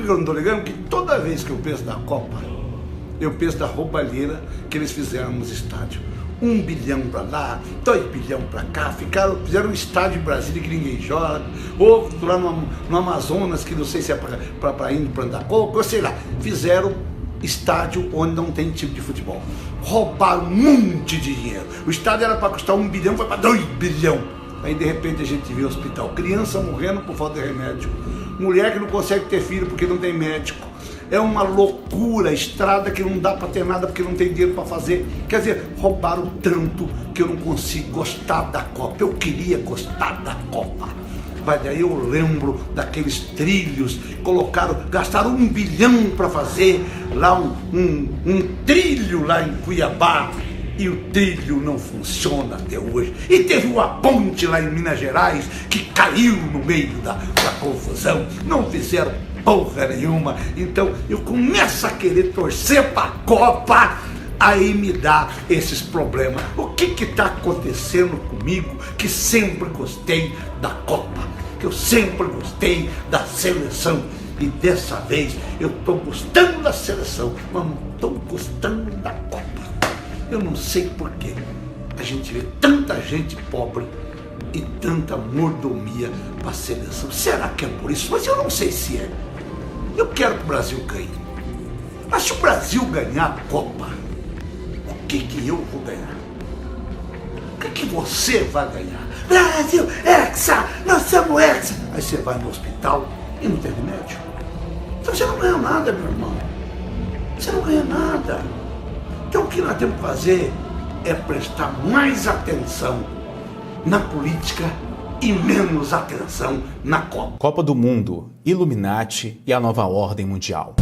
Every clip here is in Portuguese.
que eu não estou ligando? Que toda vez que eu penso na Copa, eu penso da roubalheira que eles fizeram nos estádios. 1 bilhão para lá, 2 bilhões para cá, fizeram um estádio em Brasília que ninguém joga, outro lá no Amazonas, que não sei se é para ir para andar coco, ou sei lá, fizeram estádio onde não tem time de futebol. Roubaram um monte de dinheiro. O estádio era para custar 1 bilhão, foi para 2 bilhões. Aí de repente a gente vê o hospital, criança morrendo por falta de remédio, mulher que não consegue ter filho porque não tem médico. É uma loucura, estrada que não dá para ter nada porque não tem dinheiro para fazer. Quer dizer, roubaram tanto que eu não consigo gostar da Copa. Eu queria gostar da Copa. Mas daí eu lembro daqueles trilhos, gastaram 1 bilhão para fazer lá um trilho lá em Cuiabá. E o trilho não funciona até hoje. E teve uma ponte lá em Minas Gerais que caiu no meio da confusão. Não fizeram porra nenhuma. Então eu começo a querer torcer para a Copa. Aí me dá esses problemas. O que está acontecendo comigo, que sempre gostei da Copa, que eu sempre gostei da seleção, e dessa vez eu estou gostando da seleção, mas não estou gostando da Copa. Eu não sei porquê a gente vê tanta gente pobre e tanta mordomia para a seleção. Será que é por isso? Mas eu não sei se é. Eu quero que o Brasil ganhe. Mas se o Brasil ganhar a Copa, o que eu vou ganhar? O que você vai ganhar? Brasil, Hexa, nós somos Hexa. Aí você vai no hospital e não tem remédio. Então você não ganha nada, meu irmão. Você não ganha nada. Então o que nós temos que fazer é prestar mais atenção na política e menos atenção na Copa. Copa do Mundo, Illuminati e a nova ordem mundial.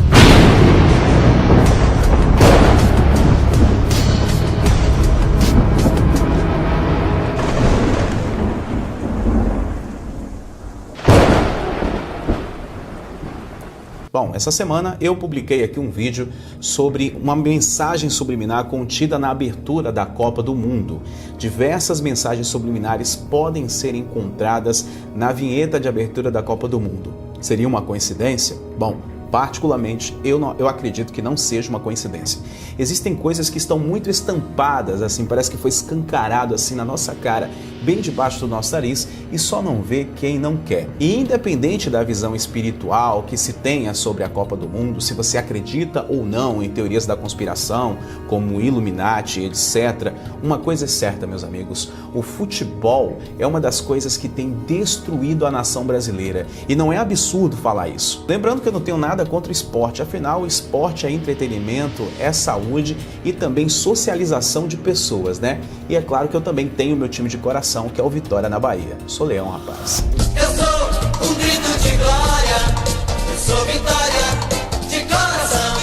Bom, essa semana eu publiquei aqui um vídeo sobre uma mensagem subliminar contida na abertura da Copa do Mundo. Diversas mensagens subliminares podem ser encontradas na vinheta de abertura da Copa do Mundo. Seria uma coincidência? Bom, particularmente, eu acredito que não seja uma coincidência. Existem coisas que estão muito estampadas, assim, parece que foi escancarado assim na nossa cara, bem debaixo do nosso nariz, e só não vê quem não quer. E independente da visão espiritual que se tenha sobre a Copa do Mundo, se você acredita ou não em teorias da conspiração, como Illuminati, etc., uma coisa é certa, meus amigos, o futebol é uma das coisas que tem destruído a nação brasileira. E não é absurdo falar isso. Lembrando que eu não tenho nada contra o esporte, afinal o esporte é entretenimento, é saúde e também socialização de pessoas, né? E é claro que eu também tenho meu time de coração, que é o Vitória na Bahia. Sou leão, rapaz. Eu sou um grito de glória, eu sou Vitória de coração.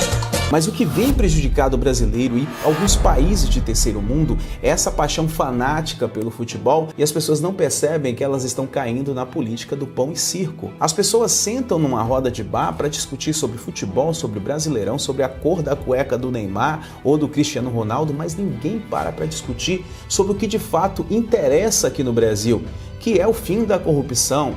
Mas o que vem prejudicado o brasileiro e alguns países de terceiro mundo é essa paixão fanática pelo futebol, e as pessoas não percebem que elas estão caindo na política do pão e circo. As pessoas sentam numa roda de bar para discutir sobre futebol, sobre o Brasileirão, sobre a cor da cueca do Neymar ou do Cristiano Ronaldo, mas ninguém para discutir sobre o que de fato interessa aqui no Brasil, que é o fim da corrupção,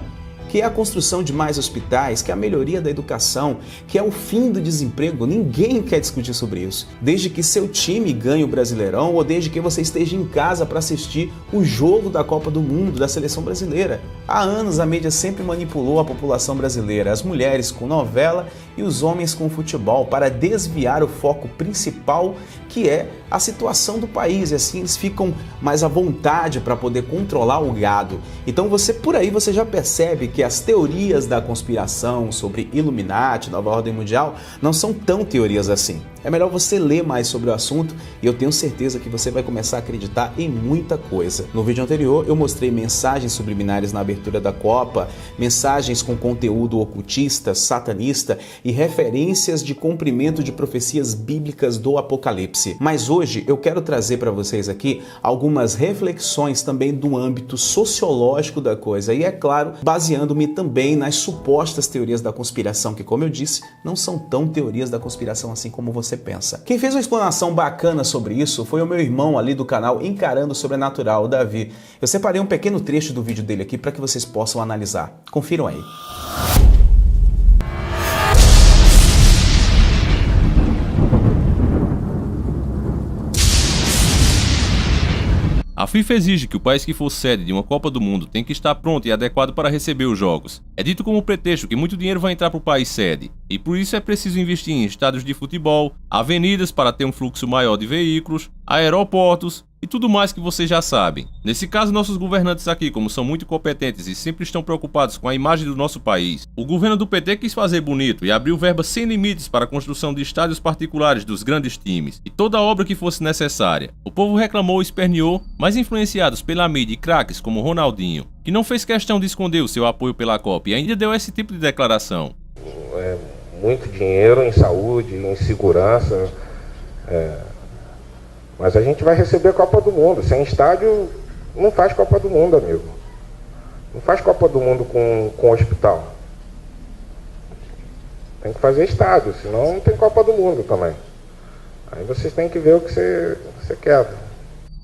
que é a construção de mais hospitais, que é a melhoria da educação, que é o fim do desemprego. Ninguém quer discutir sobre isso. Desde que seu time ganhe o Brasileirão ou desde que você esteja em casa para assistir o jogo da Copa do Mundo, da seleção brasileira. Há anos a mídia sempre manipulou a população brasileira, as mulheres com novela e os homens com futebol, para desviar o foco principal, que é a situação do país, e assim eles ficam mais à vontade para poder controlar o gado. Então por aí você já percebe que as teorias da conspiração sobre Illuminati, nova ordem mundial, não são tão teorias assim. É melhor você ler mais sobre o assunto e eu tenho certeza que você vai começar a acreditar em muita coisa. No vídeo anterior eu mostrei mensagens subliminares na abertura da Copa, mensagens com conteúdo ocultista, satanista e referências de cumprimento de profecias bíblicas do Apocalipse. Mas hoje eu quero trazer para vocês aqui algumas reflexões também do âmbito sociológico da coisa e, é claro, baseando-me também nas supostas teorias da conspiração, que, como eu disse, não são tão teorias da conspiração assim como você pensa. Quem fez uma explanação bacana sobre isso foi o meu irmão ali do canal Encarando o Sobrenatural, o Davi. Eu separei um pequeno trecho do vídeo dele aqui para que vocês possam analisar. Confiram aí. A FIFA exige que o país que for sede de uma Copa do Mundo tem que estar pronto e adequado para receber os jogos. É dito como pretexto que muito dinheiro vai entrar para o país sede, e por isso é preciso investir em estádios de futebol, avenidas para ter um fluxo maior de veículos, aeroportos e tudo mais que vocês já sabem. Nesse caso, nossos governantes aqui, como são muito competentes e sempre estão preocupados com a imagem do nosso país, o governo do PT quis fazer bonito e abriu verbas sem limites para a construção de estádios particulares dos grandes times e toda obra que fosse necessária. O povo reclamou e esperneou, mas influenciados pela mídia e craques como Ronaldinho, que não fez questão de esconder o seu apoio pela Copa e ainda deu esse tipo de declaração. É muito dinheiro em saúde, em segurança, mas a gente vai receber a Copa do Mundo. Sem estádio, não faz Copa do Mundo, amigo. Não faz Copa do Mundo com hospital. Tem que fazer estádio, senão não tem Copa do Mundo também. Aí vocês têm que ver o que você quer.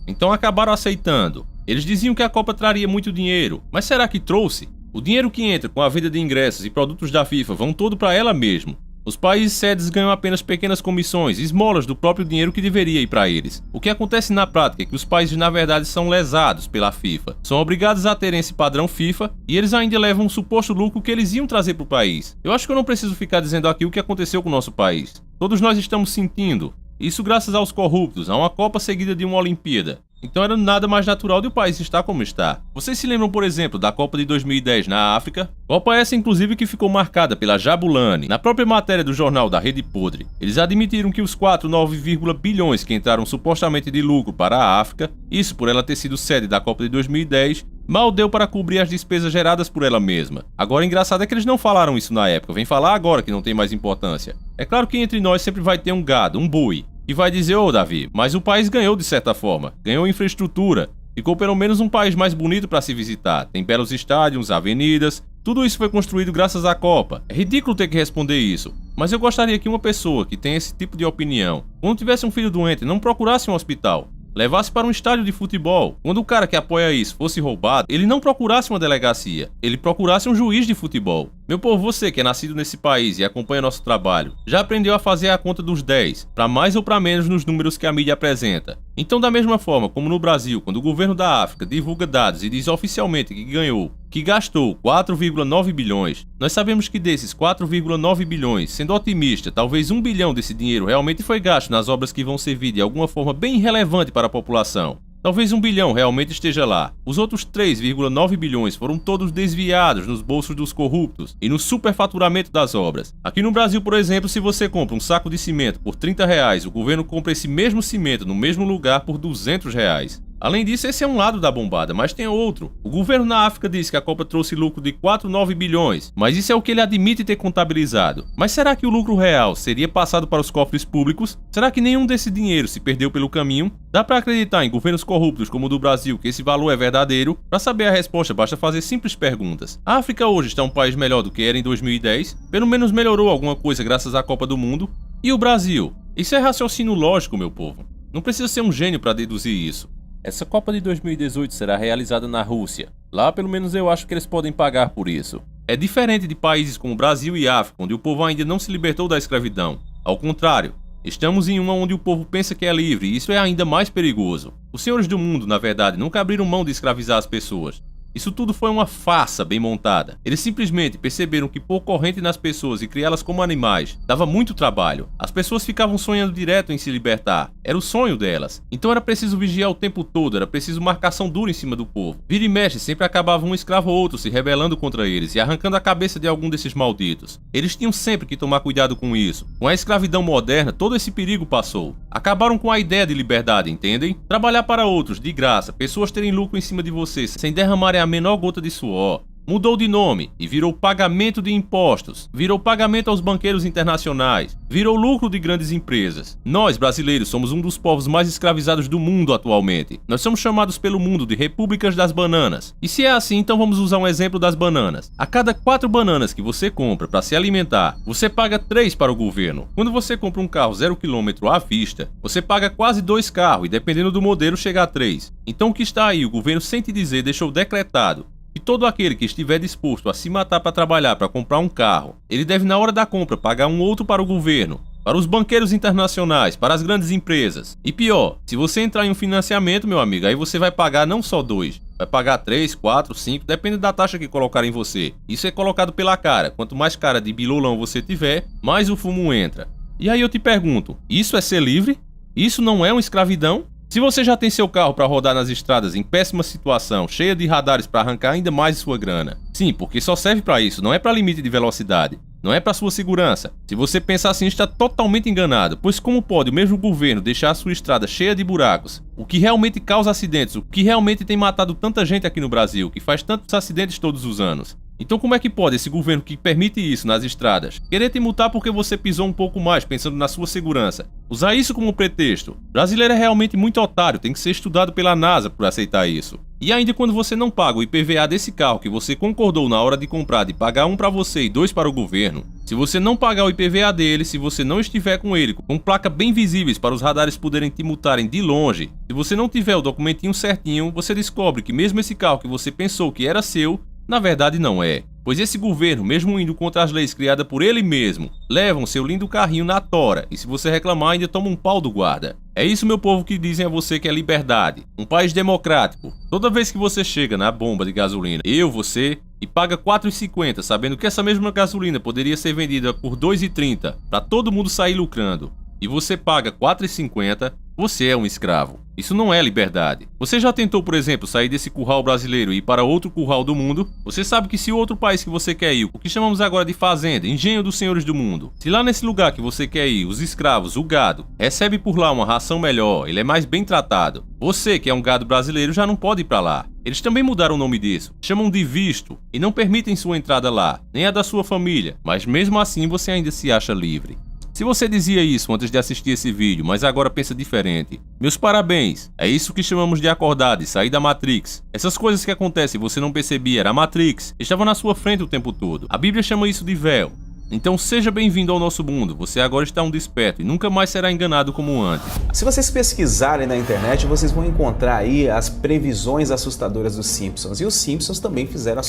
Então acabaram aceitando. Eles diziam que a Copa traria muito dinheiro, mas será que trouxe? O dinheiro que entra com a venda de ingressos e produtos da FIFA vão todo para ela mesmo. Os países sedes ganham apenas pequenas comissões, esmolas do próprio dinheiro que deveria ir para eles. O que acontece na prática é que os países na verdade são lesados pela FIFA, são obrigados a terem esse padrão FIFA e eles ainda levam um suposto lucro que eles iam trazer para o país. Eu acho que eu não preciso ficar dizendo aqui o que aconteceu com o nosso país. Todos nós estamos sentindo. Isso graças aos corruptos, a uma Copa seguida de uma Olimpíada. Então era nada mais natural de o país estar como está. Vocês se lembram, por exemplo, da Copa de 2010 na África? Copa essa, inclusive, que ficou marcada pela Jabulani. Na própria matéria do jornal da Rede Podre, eles admitiram que os 4,9 bilhões que entraram supostamente de lucro para a África, isso por ela ter sido sede da Copa de 2010, mal deu para cobrir as despesas geradas por ela mesma. Agora, engraçado é que eles não falaram isso na época, vem falar agora que não tem mais importância. É claro que entre nós sempre vai ter um gado, um boi, e vai dizer, Davi, mas o país ganhou de certa forma, ganhou infraestrutura, ficou pelo menos um país mais bonito para se visitar, tem belos estádios, avenidas, tudo isso foi construído graças à Copa. É ridículo ter que responder isso, mas eu gostaria que uma pessoa que tem esse tipo de opinião, quando tivesse um filho doente, não procurasse um hospital, levasse para um estádio de futebol. Quando o cara que apoia isso fosse roubado, ele não procurasse uma delegacia, ele procurasse um juiz de futebol. Meu povo, você que é nascido nesse país e acompanha nosso trabalho, já aprendeu a fazer a conta dos 10, para mais ou para menos nos números que a mídia apresenta. Então, da mesma forma como no Brasil, quando o governo da África divulga dados e diz oficialmente que ganhou, que gastou 4,9 bilhões, nós sabemos que desses 4,9 bilhões, sendo otimista, talvez 1 bilhão desse dinheiro realmente foi gasto nas obras que vão servir de alguma forma bem relevante para a população. Talvez 1 bilhão realmente esteja lá. Os outros 3,9 bilhões foram todos desviados nos bolsos dos corruptos e no superfaturamento das obras. Aqui no Brasil, por exemplo, se você compra um saco de cimento por R$30, o governo compra esse mesmo cimento no mesmo lugar por R$200. Além disso, esse é um lado da bombada, mas tem outro. O governo na África diz que a Copa trouxe lucro de 4,9 bilhões, mas isso é o que ele admite ter contabilizado. Mas será que o lucro real seria passado para os cofres públicos? Será que nenhum desse dinheiro se perdeu pelo caminho? Dá para acreditar em governos corruptos como o do Brasil que esse valor é verdadeiro? Para saber a resposta, basta fazer simples perguntas. A África hoje está um país melhor do que era em 2010? Pelo menos melhorou alguma coisa graças à Copa do Mundo? E o Brasil? Isso é raciocínio lógico, meu povo. Não precisa ser um gênio para deduzir isso. Essa Copa de 2018 será realizada na Rússia. Lá, pelo menos, eu acho que eles podem pagar por isso. É diferente de países como Brasil e África, onde o povo ainda não se libertou da escravidão. Ao contrário, estamos em uma onde o povo pensa que é livre, e isso é ainda mais perigoso. Os senhores do mundo, na verdade, nunca abriram mão de escravizar as pessoas. Isso tudo foi uma farsa bem montada. Eles simplesmente perceberam que pôr corrente nas pessoas e criá-las como animais dava muito trabalho. As pessoas ficavam sonhando direto em se libertar. Era o sonho delas. Então era preciso vigiar o tempo todo, era preciso marcação dura em cima do povo. Vira e mexe, sempre acabava um escravo ou outro se rebelando contra eles e arrancando a cabeça de algum desses malditos. Eles tinham sempre que tomar cuidado com isso. Com a escravidão moderna, todo esse perigo passou. Acabaram com a ideia de liberdade, entendem? Trabalhar para outros, de graça, pessoas terem lucro em cima de vocês, sem derramarem a menor gota de suor. Mudou de nome e virou pagamento de impostos, virou pagamento aos banqueiros internacionais, virou lucro de grandes empresas. Nós, brasileiros, somos um dos povos mais escravizados do mundo atualmente. Nós somos chamados pelo mundo de repúblicas das bananas. E se é assim, então vamos usar um exemplo das bananas. A cada 4 bananas que você compra para se alimentar, você paga 3 para o governo. Quando você compra um carro 0 km à vista, você paga quase 2 carros e dependendo do modelo chega a 3. Então o que está aí, o governo sem te dizer deixou decretado que todo aquele que estiver disposto a se matar para trabalhar para comprar um carro, ele deve na hora da compra pagar um outro para o governo. para os banqueiros internacionais, para as grandes empresas. E pior, se você entrar em um financiamento, meu amigo, aí você vai pagar não só 2, vai pagar 3, 4, 5, depende da taxa que colocarem em você. Isso é colocado pela cara. Quanto mais cara de bilolão você tiver, mais o fumo entra. E aí eu te pergunto, isso é ser livre? Isso não é uma escravidão? Se você já tem seu carro para rodar nas estradas em péssima situação, cheia de radares para arrancar ainda mais de sua grana. Sim, porque só serve para isso, não é para limite de velocidade. Não é para sua segurança. Se você pensar assim, está totalmente enganado, pois como pode o mesmo governo deixar a sua estrada cheia de buracos? O que realmente causa acidentes, o que realmente tem matado tanta gente aqui no Brasil, que faz tantos acidentes todos os anos? Então como é que pode esse governo que permite isso nas estradas querer te multar porque você pisou um pouco mais pensando na sua segurança? Usar isso como pretexto? O brasileiro é realmente muito otário, tem que ser estudado pela NASA por aceitar isso. E ainda quando você não paga o IPVA desse carro que você concordou na hora de comprar de pagar 1 para você e 2 para o governo, se você não pagar o IPVA dele, se você não estiver com ele com placa bem visíveis para os radares poderem te multarem de longe, se você não tiver o documentinho certinho, você descobre que mesmo esse carro que você pensou que era seu, na verdade não é, pois esse governo, mesmo indo contra as leis criadas por ele mesmo, levam seu lindo carrinho na tora, e se você reclamar ainda toma um pau do guarda. É isso, meu povo, que dizem a você que é liberdade, um país democrático. Toda vez que você chega na bomba de gasolina, você, e paga R$ 4,50, sabendo que essa mesma gasolina poderia ser vendida por R$ 2,30, para todo mundo sair lucrando, e você paga R$ 4,50, você é um escravo. Isso não é liberdade. Você já tentou, por exemplo, sair desse curral brasileiro e ir para outro curral do mundo? Você sabe que se o outro país que você quer ir, o que chamamos agora de fazenda, engenho dos senhores do mundo, se lá nesse lugar que você quer ir, os escravos, o gado, recebe por lá uma ração melhor, ele é mais bem tratado, você, que é um gado brasileiro, já não pode ir para lá. Eles também mudaram o nome disso, chamam de visto, e não permitem sua entrada lá, nem a da sua família, mas mesmo assim você ainda se acha livre. Se você dizia isso antes de assistir esse vídeo, mas agora pensa diferente, meus parabéns, é isso que chamamos de acordar, de sair da Matrix. Essas coisas que acontecem e você não percebia, era a Matrix, estava na sua frente o tempo todo. A Bíblia chama isso de véu. Então seja bem-vindo ao nosso mundo, você agora está um desperto e nunca mais será enganado como antes. Se vocês pesquisarem na internet, vocês vão encontrar aí as previsões assustadoras dos Simpsons. E os Simpsons também fizeram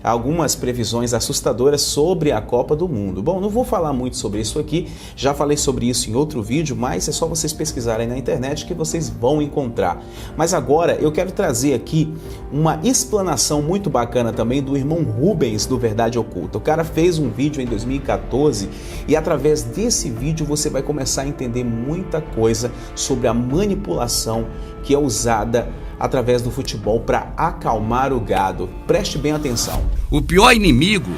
algumas previsões assustadoras sobre a Copa do Mundo. Bom, não vou falar muito sobre isso aqui, já falei sobre isso em outro vídeo, mas é só vocês pesquisarem na internet que vocês vão encontrar. Mas agora eu quero trazer aqui uma explanação muito bacana também do irmão Rubens do Verdade Oculta. O cara fez um vídeo em 2014 e através desse vídeo você vai começar a entender muita coisa sobre a manipulação que é usada através do futebol para acalmar o gado. Preste bem atenção. O pior inimigo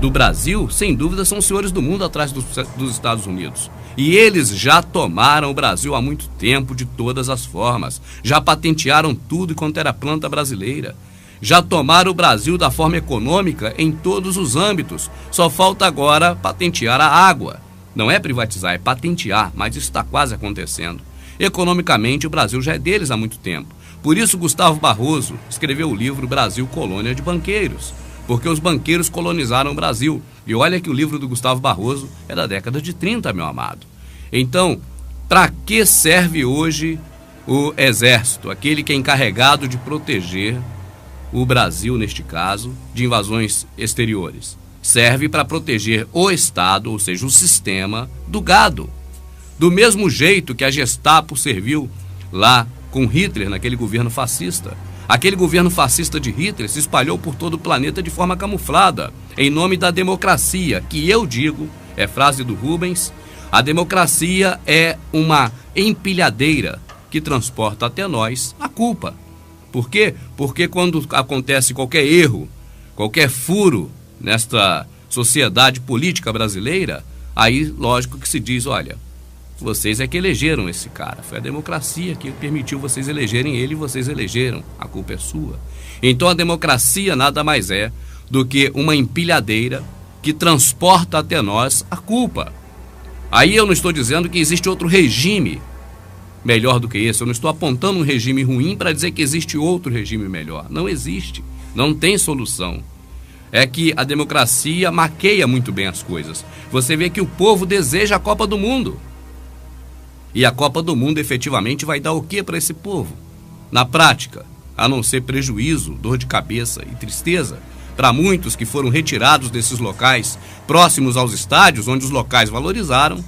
do Brasil, sem dúvida, são os senhores do mundo atrás dos Estados Unidos. E eles já tomaram o Brasil há muito tempo, de todas as formas. Já patentearam tudo quanto era planta brasileira. Já tomaram o Brasil da forma econômica em todos os âmbitos. Só falta agora patentear a água. Não é privatizar, é patentear, mas isso está quase acontecendo. Economicamente, o Brasil já é deles há muito tempo. Por isso, Gustavo Barroso escreveu o livro Brasil, Colônia de Banqueiros. Porque os banqueiros colonizaram o Brasil. E olha que o livro do Gustavo Barroso é da década de 30, meu amado. Então, para que serve hoje o Exército? Aquele que é encarregado de proteger o Brasil, neste caso, de invasões exteriores. Serve para proteger o Estado, ou seja, o sistema do gado. Do mesmo jeito que a Gestapo serviu lá com Hitler, naquele governo fascista. Aquele governo fascista de Hitler se espalhou por todo o planeta de forma camuflada, em nome da democracia, que eu digo, é frase do Rubens, a democracia é uma empilhadeira que transporta até nós a culpa. Por quê? Porque quando acontece qualquer erro, qualquer furo nesta sociedade política brasileira, aí lógico que se diz, olha, vocês é que elegeram esse cara, foi a democracia que permitiu vocês elegerem ele e vocês elegeram, a culpa é sua. Então a democracia nada mais é do que uma empilhadeira que transporta até nós a culpa. Aí eu não estou dizendo que existe outro regime melhor do que esse, eu não estou apontando um regime ruim para dizer que existe outro regime melhor. Não existe, não tem solução. É que a democracia maqueia muito bem as coisas. Você vê que o povo deseja a Copa do Mundo. E a Copa do Mundo efetivamente vai dar o que para esse povo? Na prática, a não ser prejuízo, dor de cabeça e tristeza para muitos que foram retirados desses locais próximos aos estádios, onde os locais valorizaram,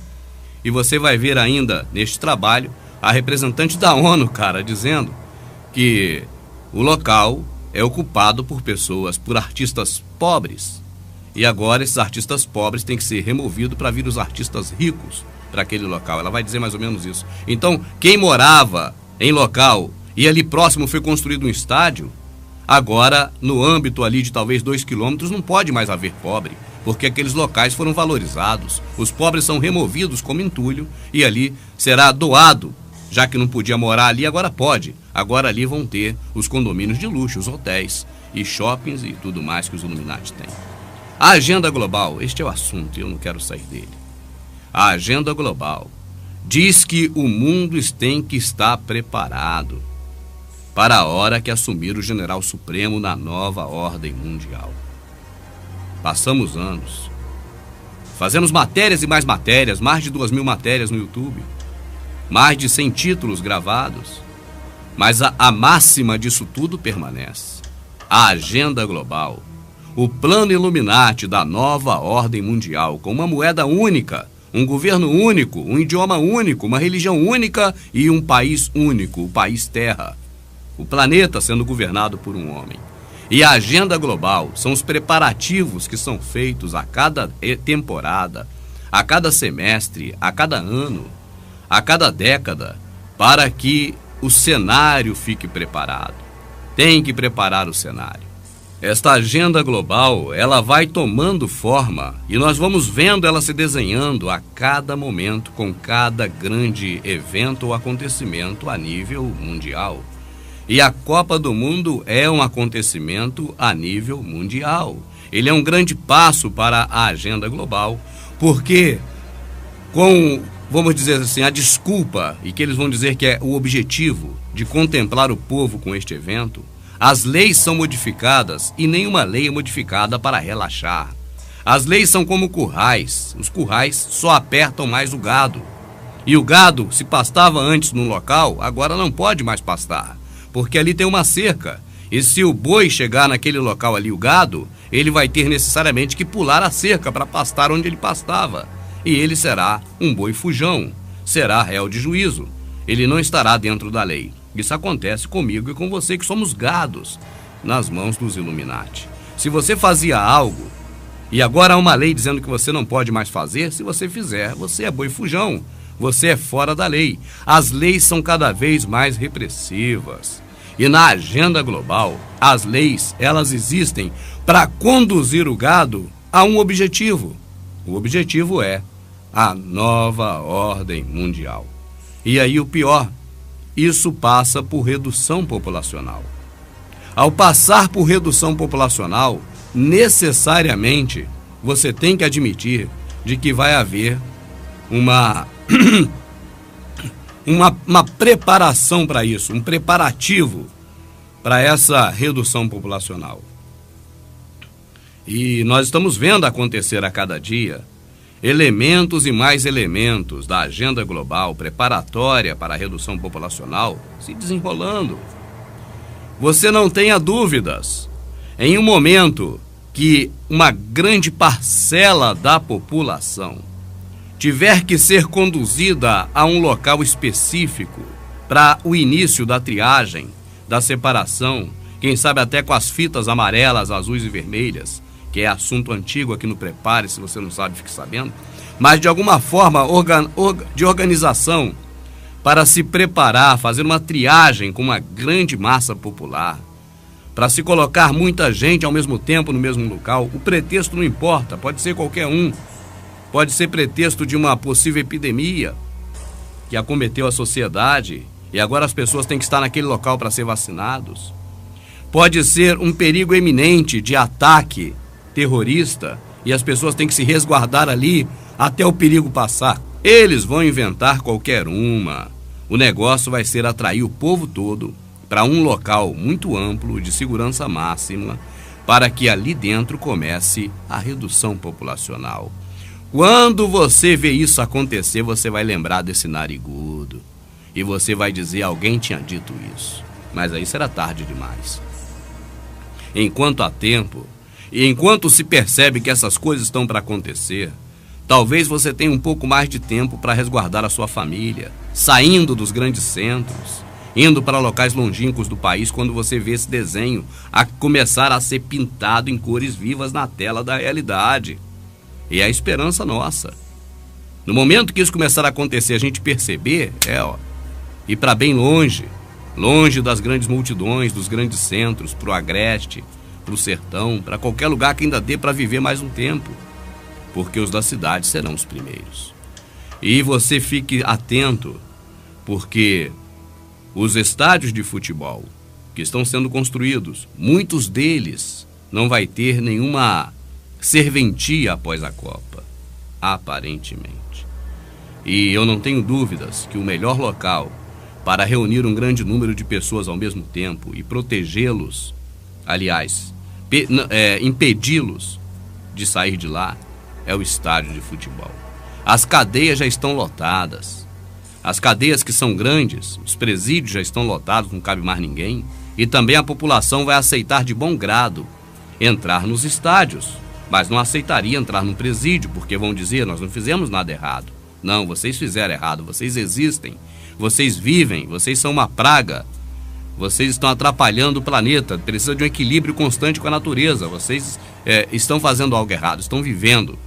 E você vai ver ainda neste trabalho a representante da ONU, cara, dizendo que o local é ocupado por pessoas, por artistas pobres. E agora esses artistas pobres têm que ser removidos para vir os artistas ricos para aquele local. Ela vai dizer mais ou menos isso. Então, quem morava em local e ali próximo foi construído um estádio, agora, no âmbito ali de talvez 2 quilômetros, não pode mais haver pobre, porque aqueles locais foram valorizados. Os pobres são removidos como entulho e ali será doado. Já que não podia morar ali, agora pode. Agora ali vão ter os condomínios de luxo, os hotéis e shoppings e tudo mais que os Illuminati têm. A agenda global, este é o assunto e eu não quero sair dele. A agenda global diz que o mundo tem que estar preparado para a hora que assumir o general supremo na nova ordem mundial. Passamos anos, fazemos matérias e mais matérias, mais de 2.000 matérias no YouTube, mais de 100 títulos gravados, mas a máxima disso tudo permanece. A agenda global, o plano Illuminati da nova ordem mundial, com uma moeda única, um governo único, um idioma único, uma religião única e um país único, o país Terra. O planeta sendo governado por um homem. E a agenda global são os preparativos que são feitos a cada temporada, a cada semestre, a cada ano, a cada década, para que o cenário fique preparado. Tem que preparar o cenário. Esta agenda global, ela vai tomando forma e nós vamos vendo ela se desenhando a cada momento com cada grande evento ou acontecimento a nível mundial. E a Copa do Mundo é um acontecimento a nível mundial. Ele é um grande passo para a agenda global, porque com, vamos dizer assim, a desculpa, e que eles vão dizer que é o objetivo de contemplar o povo com este evento, as leis são modificadas e nenhuma lei é modificada para relaxar. As leis são como currais. Os currais só apertam mais o gado. E o gado, se pastava antes num local, agora não pode mais pastar, porque ali tem uma cerca. E se o boi chegar naquele local ali, o gado, ele vai ter necessariamente que pular a cerca para pastar onde ele pastava. E ele será um boi fujão, será réu de juízo. Ele não estará dentro da lei. Isso acontece comigo e com você, que somos gados nas mãos dos Illuminati. Se você fazia algo e agora há uma lei dizendo que você não pode mais fazer, se você fizer, você é boi fujão, você é fora da lei. As leis são cada vez mais repressivas. E na agenda global, as leis, elas existem para conduzir o gado a um objetivo. O objetivo é a nova ordem mundial. E aí o pior, isso passa por redução populacional. Ao passar por redução populacional, necessariamente você tem que admitir de que vai haver uma preparação para isso, um preparativo para essa redução populacional. E nós estamos vendo acontecer a cada dia elementos e mais elementos da agenda global preparatória para a redução populacional se desenrolando. Você não tenha dúvidas, em um momento que uma grande parcela da população tiver que ser conduzida a um local específico para o início da triagem, da separação, quem sabe até com as fitas amarelas, azuis e vermelhas, que é assunto antigo aqui no Prepare, se você não sabe, fique sabendo, mas de alguma forma de organização para se preparar, fazer uma triagem com uma grande massa popular, para se colocar muita gente ao mesmo tempo no mesmo local. O pretexto não importa, pode ser qualquer um, pode ser pretexto de uma possível epidemia que acometeu a sociedade e agora as pessoas têm que estar naquele local para ser vacinados. Pode ser um perigo iminente de ataque terrorista e as pessoas têm que se resguardar ali até o perigo passar. Eles vão inventar qualquer uma. O negócio vai ser atrair o povo todo para um local muito amplo de segurança máxima para que ali dentro comece a redução populacional. Quando você vê isso acontecer, você vai lembrar desse narigudo e você vai dizer: alguém tinha dito isso. Mas aí será tarde demais. Enquanto há tempo, e enquanto se percebe que essas coisas estão para acontecer, Talvez você tenha um pouco mais de tempo para resguardar a sua família, saindo dos grandes centros, indo para locais longínquos do país quando você vê esse desenho a começar a ser pintado em cores vivas na tela da realidade. E é a esperança nossa. No momento que isso começar a acontecer, a gente perceber, ir para bem longe, longe das grandes multidões, dos grandes centros, para o agreste, para o sertão, para qualquer lugar que ainda dê para viver mais um tempo, porque os da cidade serão os primeiros. E você fique atento, porque os estádios de futebol que estão sendo construídos, muitos deles não vai ter nenhuma serventia após a Copa, aparentemente. E eu não tenho dúvidas que o melhor local para reunir um grande número de pessoas ao mesmo tempo e protegê-los, aliás, impedi-los de sair de lá, é o estádio de futebol. As cadeias já estão lotadas. As cadeias que são grandes, os presídios já estão lotados, não cabe mais ninguém. E também a população vai aceitar de bom grado entrar nos estádios, mas não aceitaria entrar num presídio, porque vão dizer, nós não fizemos nada errado. Não, vocês fizeram errado, vocês existem, vocês vivem, vocês são uma praga, vocês estão atrapalhando o planeta, precisa de um equilíbrio constante com a natureza, vocês estão fazendo algo errado, estão vivendo.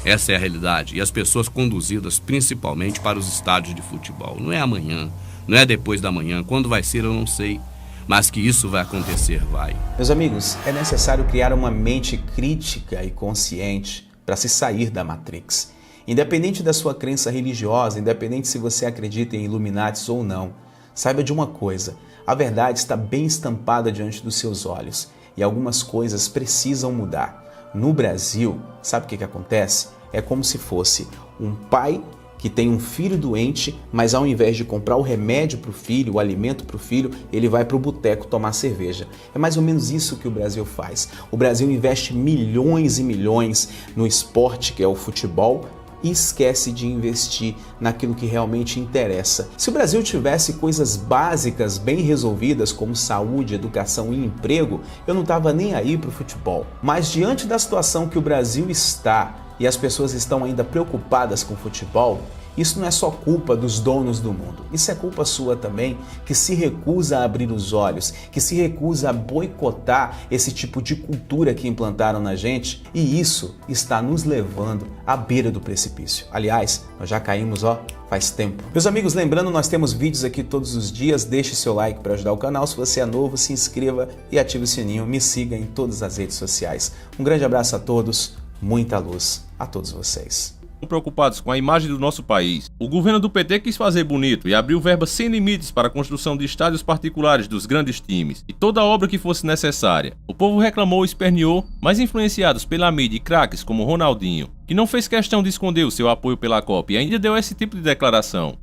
Essa é a realidade. E as pessoas conduzidas principalmente para os estádios de futebol. Não é amanhã, não é depois da manhã, quando vai ser eu não sei, mas que isso vai acontecer, vai. Meus amigos, é necessário criar uma mente crítica e consciente para se sair da Matrix. Independente da sua crença religiosa, independente se você acredita em Illuminatis ou não, saiba de uma coisa, a verdade está bem estampada diante dos seus olhos e algumas coisas precisam mudar. No Brasil, sabe o que acontece? É como se fosse um pai que tem um filho doente, mas ao invés de comprar o remédio para o filho, o alimento para o filho, ele vai para o boteco tomar cerveja. É mais ou menos isso que o Brasil faz. O Brasil investe milhões e milhões no esporte, que é o futebol, e esquece de investir naquilo que realmente interessa. Se o Brasil tivesse coisas básicas bem resolvidas, como saúde, educação e emprego, eu não estava nem aí para o futebol. Mas diante da situação que o Brasil está e as pessoas estão ainda preocupadas com o futebol, isso não é só culpa dos donos do mundo, isso é culpa sua também, que se recusa a abrir os olhos, que se recusa a boicotar esse tipo de cultura que implantaram na gente, e isso está nos levando à beira do precipício. Aliás, nós já caímos, faz tempo. Meus amigos, lembrando, nós temos vídeos aqui todos os dias, deixe seu like para ajudar o canal, se você é novo, se inscreva e ative o sininho, me siga em todas as redes sociais. Um grande abraço a todos, muita luz a todos vocês. Preocupados com a imagem do nosso país, o governo do PT quis fazer bonito e abriu verbas sem limites para a construção de estádios particulares dos grandes times e toda obra que fosse necessária. O povo reclamou e esperneou, mas influenciados pela mídia e craques como Ronaldinho, que não fez questão de esconder o seu apoio pela Copa e ainda deu esse tipo de declaração.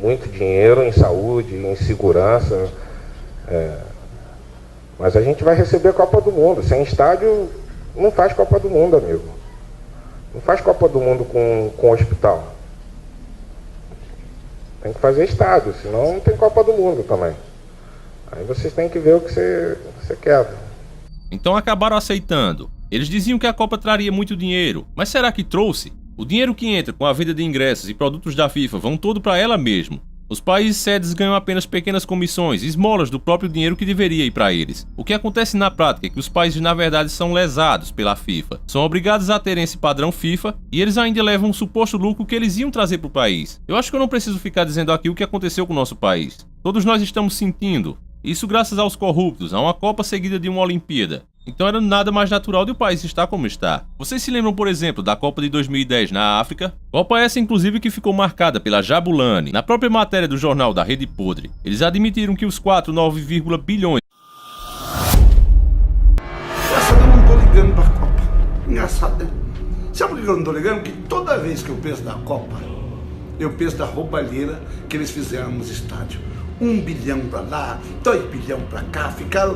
Muito dinheiro em saúde, em segurança, mas a gente vai receber a Copa do Mundo. Sem estádio não faz Copa do Mundo, amigo. Não faz Copa do Mundo com hospital. Tem que fazer estádio, senão não tem Copa do Mundo também. Aí vocês têm que ver o que você quer. Então acabaram aceitando. Eles diziam que a Copa traria muito dinheiro, mas será que trouxe? O dinheiro que entra com a venda de ingressos e produtos da FIFA vão todo para ela mesmo. Os países sedes ganham apenas pequenas comissões, esmolas do próprio dinheiro que deveria ir para eles. O que acontece na prática é que os países na verdade são lesados pela FIFA, são obrigados a terem esse padrão FIFA e eles ainda levam um suposto lucro que eles iam trazer para o país. Eu acho que eu não preciso ficar dizendo aqui o que aconteceu com o nosso país. Todos nós estamos sentindo. Isso graças aos corruptos, a uma Copa seguida de uma Olimpíada. Então era nada mais natural de o país estar como está. Vocês se lembram, por exemplo, da Copa de 2010 na África? Copa essa, inclusive, que ficou marcada pela Jabulani. Na própria matéria do jornal da Rede Podre, eles admitiram que os 9 bilhões... Engraçado, eu não tô ligando pra Copa. Engraçado, né? Sabe por que eu não tô ligando? Porque toda vez que eu penso na Copa, eu penso da roubalheira que eles fizeram nos estádios. 1 bilhão para lá, 2 bilhões para cá,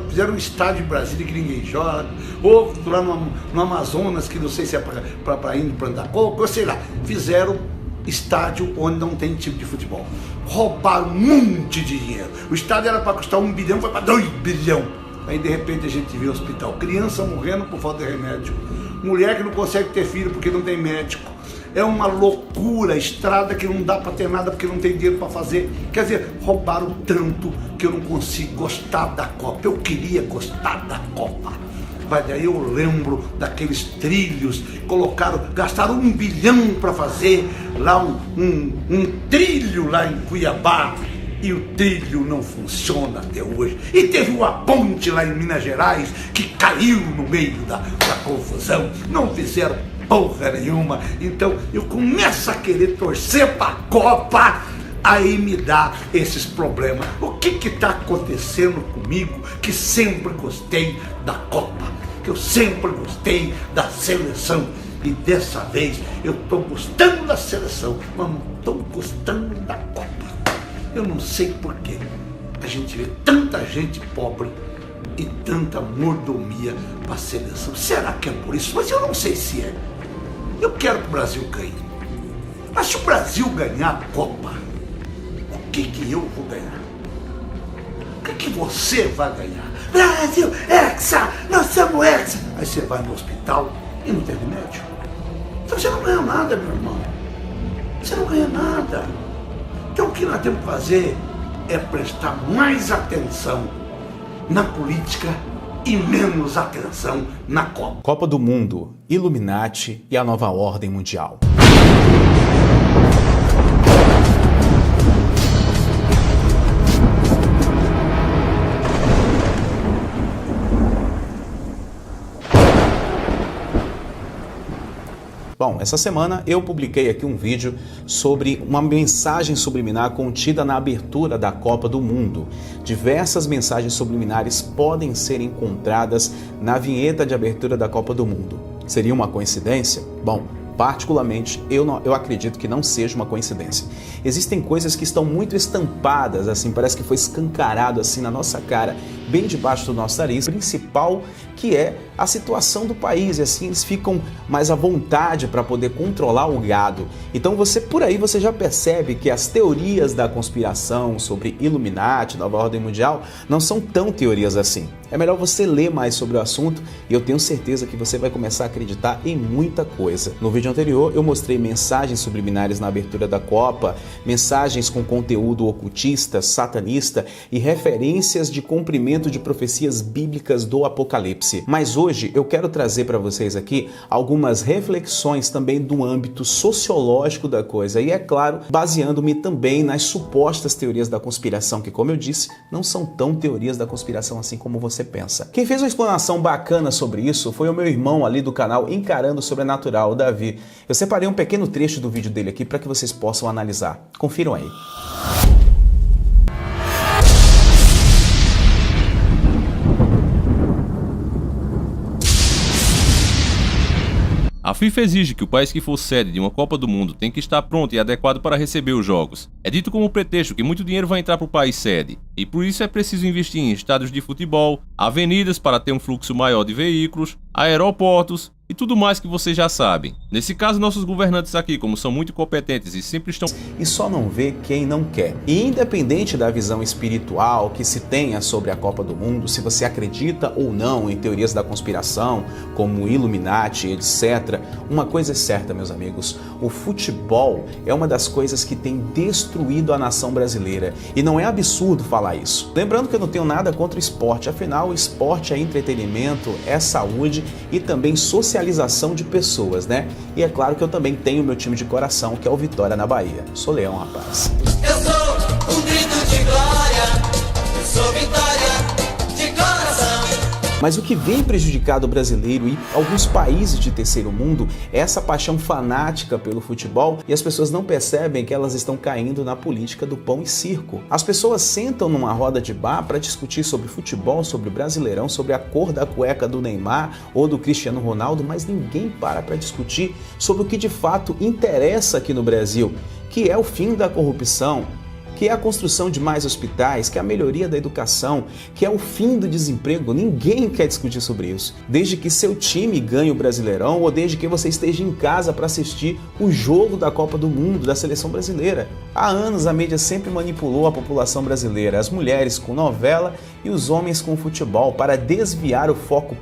fizeram um estádio em Brasília que ninguém joga, ou lá no Amazonas, que não sei se é para ir para andar coco, ou sei lá, fizeram estádio onde não tem time de futebol. Roubaram um monte de dinheiro. O estádio era para custar 1 bilhão, foi para 2 bilhões. Aí de repente a gente vê o hospital, criança morrendo por falta de remédio, mulher que não consegue ter filho porque não tem médico. É uma loucura, estrada que não dá para ter nada porque não tem dinheiro para fazer. Quer dizer, roubaram tanto que eu não consigo gostar da Copa. Eu queria gostar da Copa. Mas daí eu lembro daqueles trilhos, gastaram 1 bilhão para fazer lá um trilho lá em Cuiabá. E o trilho não funciona até hoje. E teve uma ponte lá em Minas Gerais que caiu no meio da confusão. Não fizeram porra nenhuma. Então eu começo a querer torcer para a Copa. Aí me dá esses problemas. O que está acontecendo comigo que sempre gostei da Copa? Que eu sempre gostei da seleção. E dessa vez eu estou gostando da seleção, mas não estou gostando da Copa. Eu não sei porquê. A gente vê tanta gente pobre e tanta mordomia para a seleção. Será que é por isso? Mas eu não sei se é. Eu quero que o Brasil ganhe. Mas se o Brasil ganhar a Copa, o que eu vou ganhar? O que você vai ganhar? Brasil, Hexa, nós somos Hexa. Aí você vai no hospital e não tem remédio. Então você não ganha nada, meu irmão. Você não ganha nada. Então o que nós temos que fazer é prestar mais atenção na política e menos atenção na Copa. Copa do Mundo, Illuminati e a nova ordem mundial. Bom, essa semana eu publiquei aqui um vídeo sobre uma mensagem subliminar contida na abertura da Copa do Mundo. Diversas mensagens subliminares podem ser encontradas na vinheta de abertura da Copa do Mundo. Seria uma coincidência? Bom, particularmente, eu acredito que não seja uma coincidência. Existem coisas que estão muito estampadas, assim, parece que foi escancarado assim na nossa cara, bem debaixo do nosso nariz, principal que é a situação do país, e assim eles ficam mais à vontade para poder controlar o gado. Então por aí você já percebe que as teorias da conspiração sobre Illuminati, nova ordem mundial, não são tão teorias assim. É melhor você ler mais sobre o assunto e eu tenho certeza que você vai começar a acreditar em muita coisa. No vídeo anterior eu mostrei mensagens subliminares na abertura da Copa, mensagens com conteúdo ocultista, satanista e referências de cumprimento de profecias bíblicas do Apocalipse. Mas hoje eu quero trazer para vocês aqui algumas reflexões também do âmbito sociológico da coisa e, é claro, baseando-me também nas supostas teorias da conspiração, que, como eu disse, não são tão teorias da conspiração assim como você pensa. Quem fez uma explanação bacana sobre isso foi o meu irmão ali do canal Encarando o Sobrenatural, o Davi. Eu separei um pequeno trecho do vídeo dele aqui para que vocês possam analisar. Confiram aí. A FIFA exige que o país que for sede de uma Copa do Mundo tem que estar pronto e adequado para receber os jogos. É dito como pretexto que muito dinheiro vai entrar para o país sede, e por isso é preciso investir em estádios de futebol, avenidas para ter um fluxo maior de veículos, aeroportos e tudo mais que vocês já sabem. Nesse caso, nossos governantes aqui, como são muito competentes e sempre estão... E só não vê quem não quer. E independente da visão espiritual que se tenha sobre a Copa do Mundo, se você acredita ou não em teorias da conspiração, como Illuminati, etc., uma coisa é certa, meus amigos, o futebol é uma das coisas que tem destruído a nação brasileira. E não é absurdo falar isso. Lembrando que eu não tenho nada contra o esporte, afinal, o esporte é entretenimento, é saúde e também socialização de pessoas, né? E é claro que eu também tenho meu time de coração, que é o Vitória na Bahia. Sou leão, rapaz. Eu sou um grito de glória, eu sou Vitória de coração. Mas o que vem prejudicado o brasileiro e alguns países de terceiro mundo é essa paixão fanática pelo futebol, e as pessoas não percebem que elas estão caindo na política do pão e circo. As pessoas sentam numa roda de bar para discutir sobre futebol, sobre o Brasileirão, sobre a cor da cueca do Neymar ou do Cristiano Ronaldo, mas ninguém para discutir sobre o que de fato interessa aqui no Brasil, que é o fim da corrupção, que é a construção de mais hospitais, que é a melhoria da educação, que é o fim do desemprego. Ninguém quer discutir sobre isso. Desde que seu time ganhe o Brasileirão ou desde que você esteja em casa para assistir o jogo da Copa do Mundo, da seleção brasileira. Há anos a mídia sempre manipulou a população brasileira, as mulheres com novela e os homens com futebol, para desviar o foco